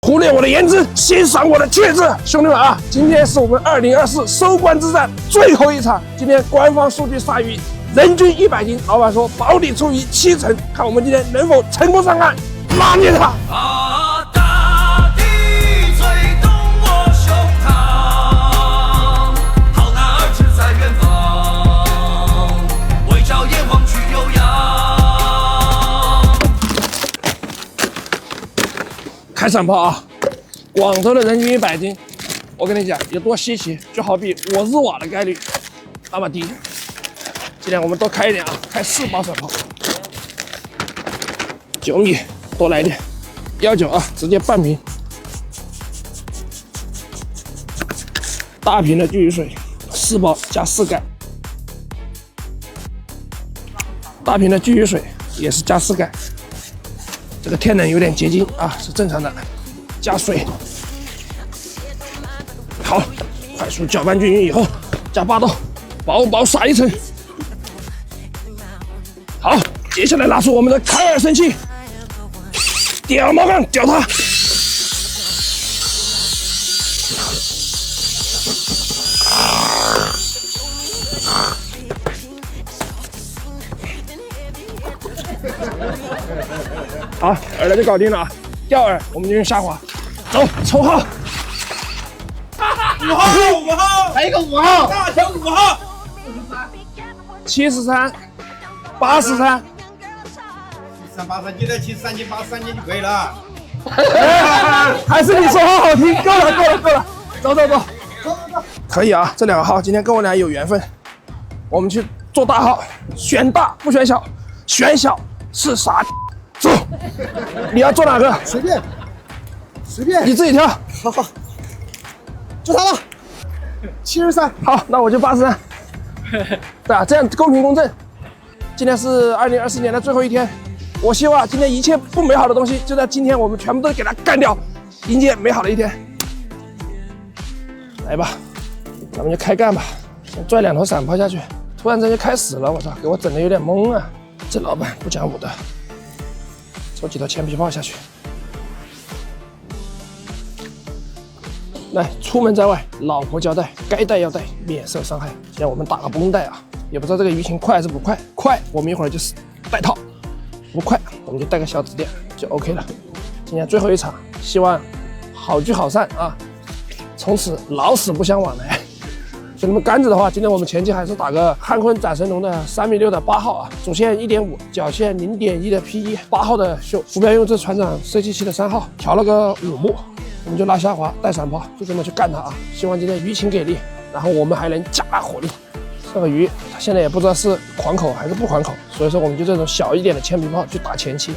忽略我的颜值，欣赏我的气质。兄弟们啊，今天是我们2024收官之战最后一场。今天官方数据鲨鱼人均100斤，老板说保底处于70%，看我们今天能否成功上岸，拿捏他。大地吹动我胸膛，好男儿志在远方，为朝炎黄去悠扬。开闪炮啊！广州的人均100斤，我跟你讲有多稀奇，就好比我日瓦的概率那么低。今天我们多开一点啊，开4包闪炮，9米多来一点，19啊，直接半瓶。大瓶的聚乙水4包加4盖，大瓶的聚乙水也是加4盖。这个天冷有点结晶啊，是正常的。加水，好，快速搅拌均匀以后，加8豆，薄薄撒一层。好，接下来拿出我们的凯尔神器，屌毛杠，屌它！好，饵就搞定了啊！钓饵我们就用下滑，走，抽号。5号，来一个5号，大强5号73、83。73就在73斤、83斤就可以了。还是你说话好听，够了，走，可以啊，这2个号今天跟我俩有缘分，我们去做大号，选大不选小，选小是傻。走，你要做哪个？随便，你自己挑。好，就他了，73。好，那我就83。对啊，这样公平公正。今天是2024年的最后一天，我希望今天一切不美好的东西就在今天我们全部都给它干掉，迎接美好的一天。来吧，咱们就开干吧，先拽2头闪炮下去。突然间就开始了，我操，给我整的有点懵啊！这老板不讲武德。抽几头铅皮炮下去。来，出门在外，老婆交代，该带要带，免受伤害。现在我们打个绷带啊，也不知道这个鱼情快还是不快。快，我们一会儿就是带套；不快，我们就带个小指点就 OK 了。今天最后一场，希望好聚好散啊，从此老死不相往来。兄弟们，杆子的话，今天我们前期还是打个汉坤斩神龙的3.6米的8号啊，主线1.5，脚线0.1的 P1，8号的秀，浮标用这船长 C77的3号，调了个5步，我们就拉下滑带闪炮，就这么去干它啊！希望今天鱼情给力，然后我们还能加大火力。这个鱼它现在也不知道是狂口还是不狂口，所以说我们就这种小一点的铅皮炮去打前期，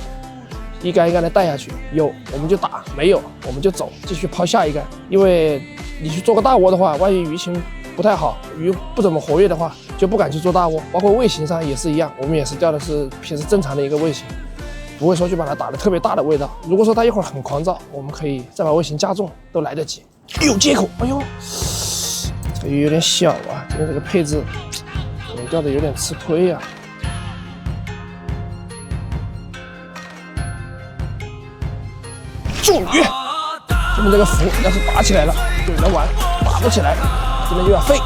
一杆一杆的带下去，有我们就打，没有我们就走，继续抛下一杆。因为你去做个大窝的话，万一鱼情不太好，鱼不怎么活跃的话，就不敢去做大窝。包括味型上也是一样，我们也是钓的是平时正常的一个味型，不会说去把它打得特别大的味道。如果说它一会儿很狂躁，我们可以再把味型加重，都来得及。有接口，哎呦，这个鱼有点小啊，今天这个配置我钓的有点吃亏呀。重鱼，今天这个浮要是打起来了就能玩，打不起来今天就要废。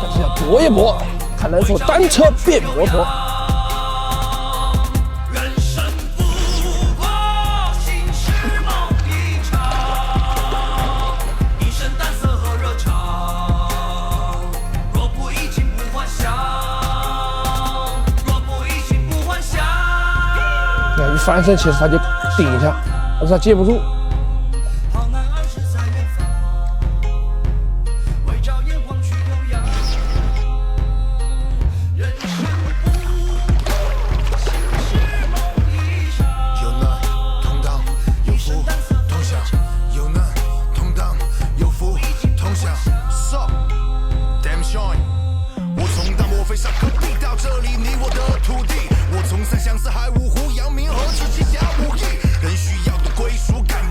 但是要搏一搏，看能否单车变摩托。一翻身，其实他就顶一下，但是他接不住。相似海五湖，扬名和志旗下无益，人需要的归属感。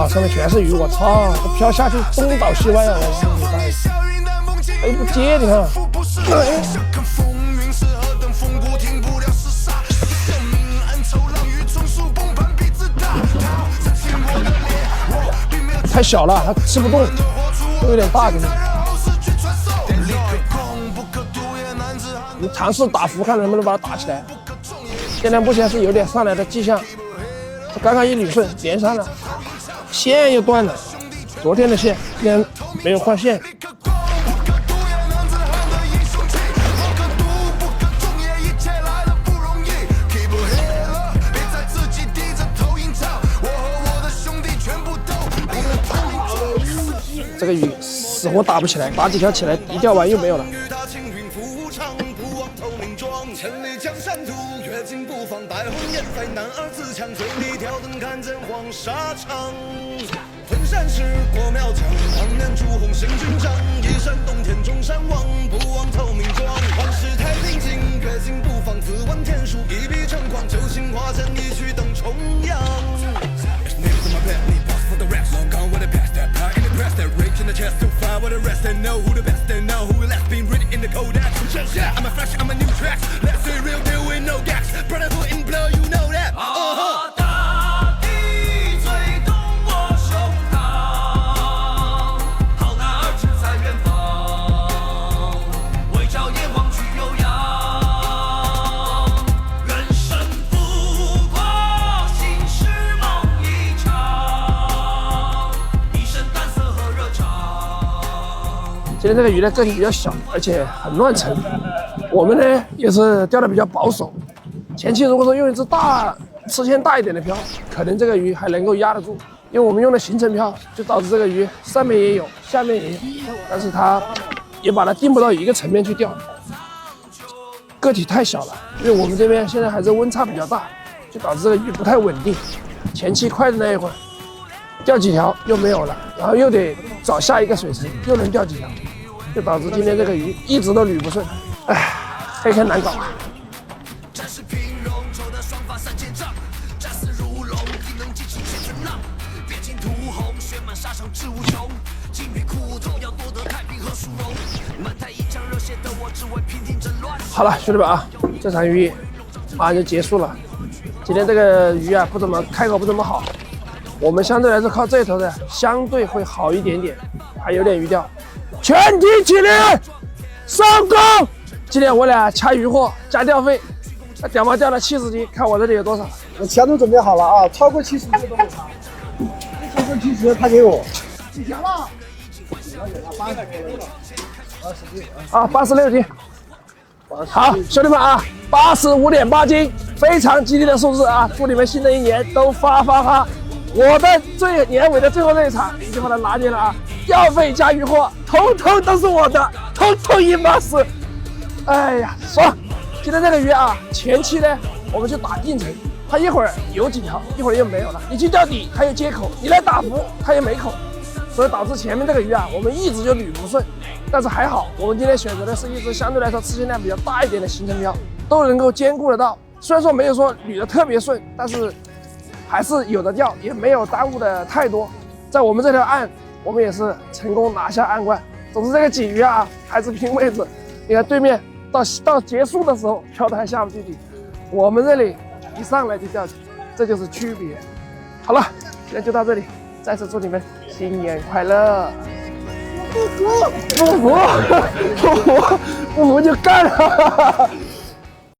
上面全是鱼，我操！这飘下去东倒西歪啊！哎，不接，你看。太小了，它吃不动，都有点大，给你。你尝试打浮，看能不能把它打起来。现在目前是有点上来的迹象，刚刚一捋顺连上了，线又断了。昨天的线今天没有换线。这个鱼死活打不起来，打几条起来，一钓完又没有了。屯山石过庙墙，当年朱红行军章，一山洞天中山望，不忘透明妆。万世太平静，月尽不放，自问天数，一笔成框，九星化成一曲登重阳。今天这个鱼呢个体比较小，而且很乱沉。我们呢也是钓的比较保守。前期如果说用一只吃线大一点的漂，可能这个鱼还能够压得住。因为我们用的行程漂，就导致这个鱼上面也有，下面也有，但是它也把它定不到一个层面去钓。个体太小了，因为我们这边现在还是温差比较大，就导致这个鱼不太稳定。前期快的那一会儿，钓几条又没有了，然后又得找下一个水层，又能钓几条，就导致今天这个鱼一直都捋不顺，唉，黑坑难搞啊！好了，兄弟们啊，这场鱼马上就结束了。今天这个鱼啊，不怎么开口不怎么好。我们相对来说靠这头的相对会好一点点，还有点鱼钓。全体起立，上钩！今天我俩掐鱼货加钓费，钓毛钓了70斤，看我这里有多少？我钱都准备好了啊，超过70斤都给他。70他给我。几条了？86斤。好，兄弟们啊，85.8斤，非常吉利的数字啊！祝你们新的一年都发发发！我的年尾的最后这一场已经把它拿进了啊！钓费加鱼货，统统都是我的，统统180。哎呀，爽！今天这个鱼啊，前期呢我们就打定层，它一会儿有几条，一会儿又没有了。你去钓底，它有接口；你来打浮，它也没口，所以导致前面这个鱼啊，我们一直就捋不顺。但是还好，我们今天选择的是一只相对来说吃线量比较大一点的行程漂，都能够兼顾得到。虽然说没有说捋得特别顺，但是还是有的钓，也没有耽误的太多。在我们这条岸，我们也是成功拿下岸冠。总之这个鲫鱼啊，还是拼位置。你看对面到结束的时候漂的还下不去底，我们这里一上来就钓起，这就是区别。好了，今天就到这里，再次祝你们新年快乐！不服就干了！